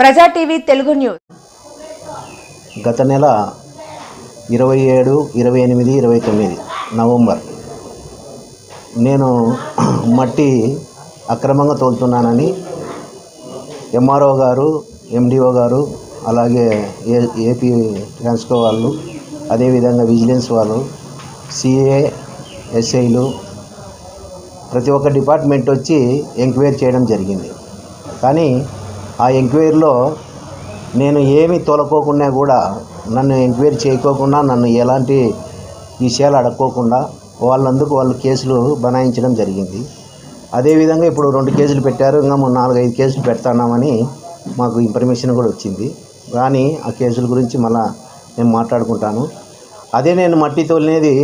ప్రజా TV Telugu news. గత నెల 27, 28, 29 నవంబర్ నేను మట్టి అక్రమంగా తోలుతున్నానని ఎంఆర్ఓ గారు, ఎండిఓ గారు, అలాగే ఏపీ ట్రాన్స్కో వాళ్ళు, అదేవిధంగా విజిలెన్స్ వాళ్ళు, సిఏ, ఎస్ఐలు, ప్రతి ఒక్క డిపార్ట్మెంట్ వచ్చి ఎంక్వైరీ చేయడం జరిగింది. కానీ ఆ ఎంక్వైరీలో నేను ఏమీ తోలకోకుండా కూడా, నన్ను ఎంక్వైరీ చేయకోకుండా, నన్ను ఎలాంటి విషయాలు అడగకోకుండా వాళ్ళు కేసులు బనాయించడం జరిగింది. అదేవిధంగా ఇప్పుడు 2 కేసులు పెట్టారు, ఇంకా 4-5 కేసులు పెడతాన్నామని మాకు ఇన్ఫర్మేషన్ కూడా వచ్చింది. కానీ ఆ కేసుల గురించి మళ్ళా నేను మాట్లాడుకుంటాను. అదే నేను మట్టి తోలినేది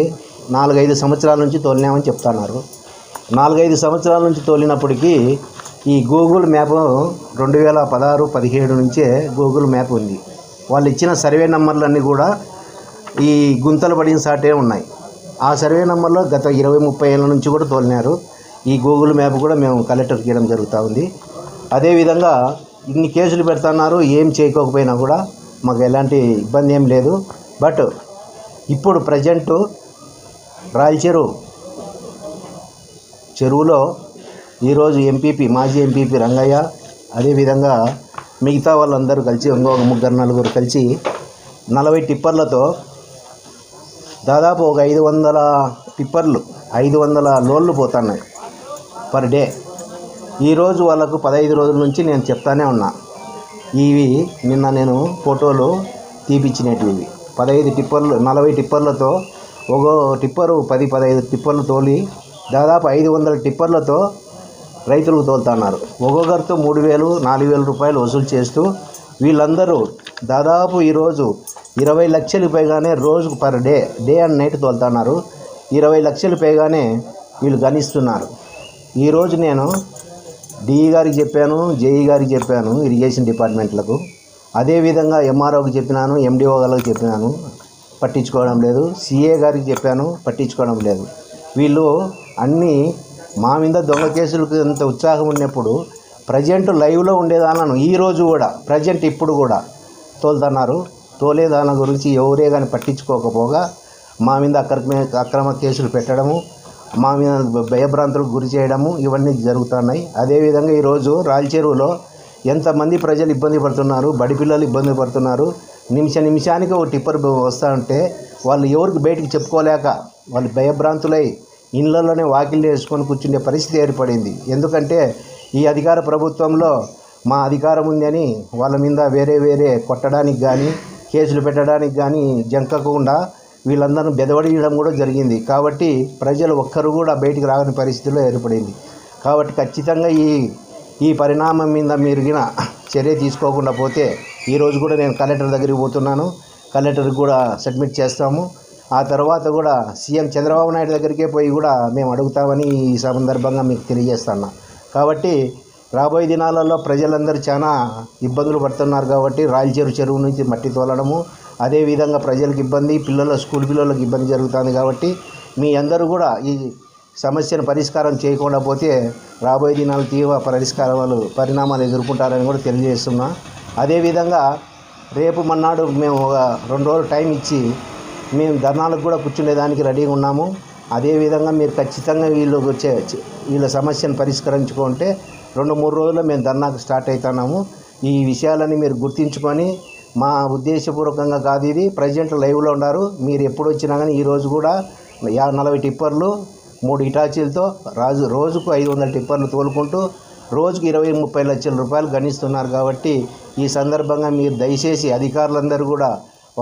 4-5 సంవత్సరాల నుంచి తోలినామని చెప్తున్నారు. 4-5 సంవత్సరాల నుంచి తోలినప్పటికీ ఈ గూగుల్ మ్యాప్ 2016-17 నుంచే గూగుల్ మ్యాప్ ఉంది. వాళ్ళు ఇచ్చిన సర్వే నెంబర్లన్నీ కూడా ఈ గుంతలు పడిన సాటే ఉన్నాయి. ఆ సర్వే నెంబర్లో గత 20-30 ఏళ్ళ నుంచి కూడా తోలినారు. ఈ గూగుల్ మ్యాప్ కూడా మేము కలెక్టర్కి ఇవ్వడం జరుగుతూ ఉంది. అదేవిధంగా ఇన్ని కేసులు పెడుతున్నారు, ఏం చేయకపోయినా కూడా మాకు ఎలాంటి ఇబ్బంది ఏం లేదు. బట్ ఇప్పుడు ప్రజెంటు రాయల చెరువులో ఈరోజు ఎంపీపీ, మాజీ ఎంపీపీ రంగయ్య, అదేవిధంగా మిగతా వాళ్ళందరూ కలిసి, ఇంకొక 3-4 కలిసి 40 టిప్పర్లతో దాదాపు ఒక 500 టిప్పర్లు, 500 లోడ్లు పోతున్నాయి పర్ డే. ఈరోజు వాళ్ళకు 15 రోజుల నుంచి నేను చెప్తానే ఉన్నా. ఇవి నిన్న నేను ఫోటోలు తీపిచ్చినవి 15 టిప్పర్లు, 40 టిప్పర్లతో ఒక టిప్పరు 10-15 టిప్పర్లు తోలి దాదాపు 500 టిప్పర్లతో రైతులకు తోలుతున్నారు. ఒక్కొక్కరితో 3,000-4,000 రూపాయలు వసూలు చేస్తూ వీళ్ళందరూ దాదాపు ఈరోజు 20 లక్షలు పైగానే రోజుకు పర్ డే అండ్ నైట్ తోలుతున్నారు. 20 లక్షలు పైగానే వీళ్ళు గణిస్తున్నారు. ఈరోజు నేను డిఈ గారికి చెప్పాను, జేఈ గారికి చెప్పాను, ఇరిగేషన్ డిపార్ట్మెంట్లకు, అదేవిధంగా ఎంఆర్ఓకి చెప్పినాను, ఎండిఓ గారికి చెప్పినాను, పట్టించుకోవడం లేదు. సిఏ గారికి చెప్పాను, పట్టించుకోవడం లేదు. వీళ్ళు అన్నీ మా మీద దొంగ కేసులకు ఎంత ఉత్సాహం ఉన్నప్పుడు ప్రజెంట్ లైవ్లో ఉండేదానను ఈరోజు కూడా ప్రజెంట్ ఇప్పుడు కూడా తోలుతున్నారు. తోలేదాని గురించి ఎవరే కానీ పట్టించుకోకపోగా మా మీద అక్రమ కేసులు పెట్టడము, మా మీద భయభ్రాంతులకు గురి చేయడము, ఇవన్నీ జరుగుతున్నాయి. అదేవిధంగా ఈరోజు రాయల చెరువులో ఎంతమంది ప్రజలు ఇబ్బంది పడుతున్నారు, బడి పిల్లలు ఇబ్బంది పడుతున్నారు. నిమిషానికి ఒక టిప్పర్ వస్తూ ఉంటే వాళ్ళు ఎవరికి బయటికి చెప్పుకోలేక వాళ్ళు భయభ్రాంతులై ఇళ్లలోనే వాకిళ్ళు వేసుకొని కూర్చునే పరిస్థితి ఏర్పడింది. ఎందుకంటే ఈ అధికార ప్రభుత్వంలో మా అధికారం ఉందని వాళ్ళ మీద వేరే కొట్టడానికి కానీ, కేసులు పెట్టడానికి కానీ జంకకుండా వీళ్ళందరూ బెదవడియడం కూడా జరిగింది. కాబట్టి ప్రజలు ఒక్కరు కూడా బయటికి రాని పరిస్థితిలో ఏర్పడింది. కాబట్టి ఖచ్చితంగా ఈ పరిణామం మీద మీరు చర్య తీసుకోకుండా పోతే ఈరోజు కూడా నేను కలెక్టర్ దగ్గరికి పోతున్నాను. కలెక్టర్కి కూడా సబ్మిట్ చేస్తాము. ఆ తర్వాత కూడా సీఎం చంద్రబాబు నాయుడు దగ్గరికే పోయి కూడా మేము అడుగుతామని ఈ సందర్భంగా మీకు తెలియజేస్తున్నా. కాబట్టి రాబోయే దినాలలో ప్రజలందరూ చాలా ఇబ్బందులు పడుతున్నారు. కాబట్టి రాయల చెరువు నుంచి మట్టి తోలడము, అదేవిధంగా ప్రజలకు ఇబ్బంది, స్కూల్ పిల్లలకు ఇబ్బంది జరుగుతుంది. కాబట్టి మీ అందరూ కూడా ఈ సమస్యను పరిష్కారం చేయకుండా పోతే రాబోయే దినాలు తీవ్ర పరిణామాలు ఎదుర్కొంటారని కూడా తెలియజేస్తున్నా. అదేవిధంగా రేపు మన్నాడు మేము ఒక 2 రోజులు టైం ఇచ్చి మేము ధర్నాలకు కూడా కూర్చునేదానికి రెడీగా ఉన్నాము. అదేవిధంగా మీరు ఖచ్చితంగా వీళ్ళ సమస్యను పరిష్కరించుకుంటే 2-3 రోజుల్లో మేము ధర్నాకు స్టార్ట్ అవుతున్నాము. ఈ విషయాలని మీరు గుర్తించుకొని, మా ఉద్దేశపూర్వకంగా కాదు, ఇది ప్రజెంట్ లైవ్లో ఉన్నారు. మీరు ఎప్పుడు వచ్చినా కానీ ఈరోజు కూడా 40 టిప్పర్లు 3 ఇటాచీలతో రోజుకు 500 టిప్పర్లు తోలుకుంటూ రోజుకు 20-30 లక్షల రూపాయలు గణిస్తున్నారు. కాబట్టి ఈ సందర్భంగా మీరు దయచేసి అధికారులందరూ కూడా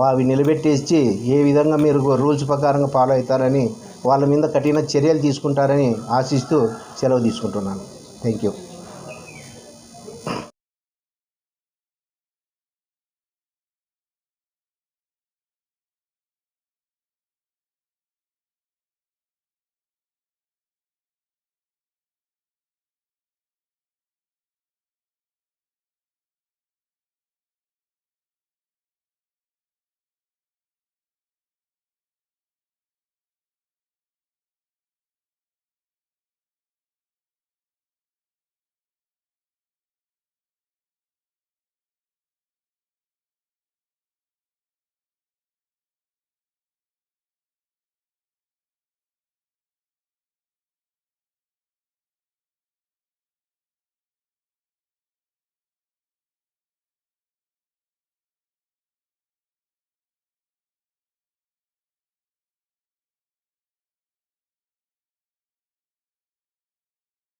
అవి నిలబెట్టేసి ఏ విధంగా మీరు రూల్స్ ప్రకారంగా ఫాలో అవుతారని, వాళ్ళ మీద కఠిన చర్యలు తీసుకుంటారని ఆశిస్తూ సెలవు తీసుకుంటున్నాను. Thank you.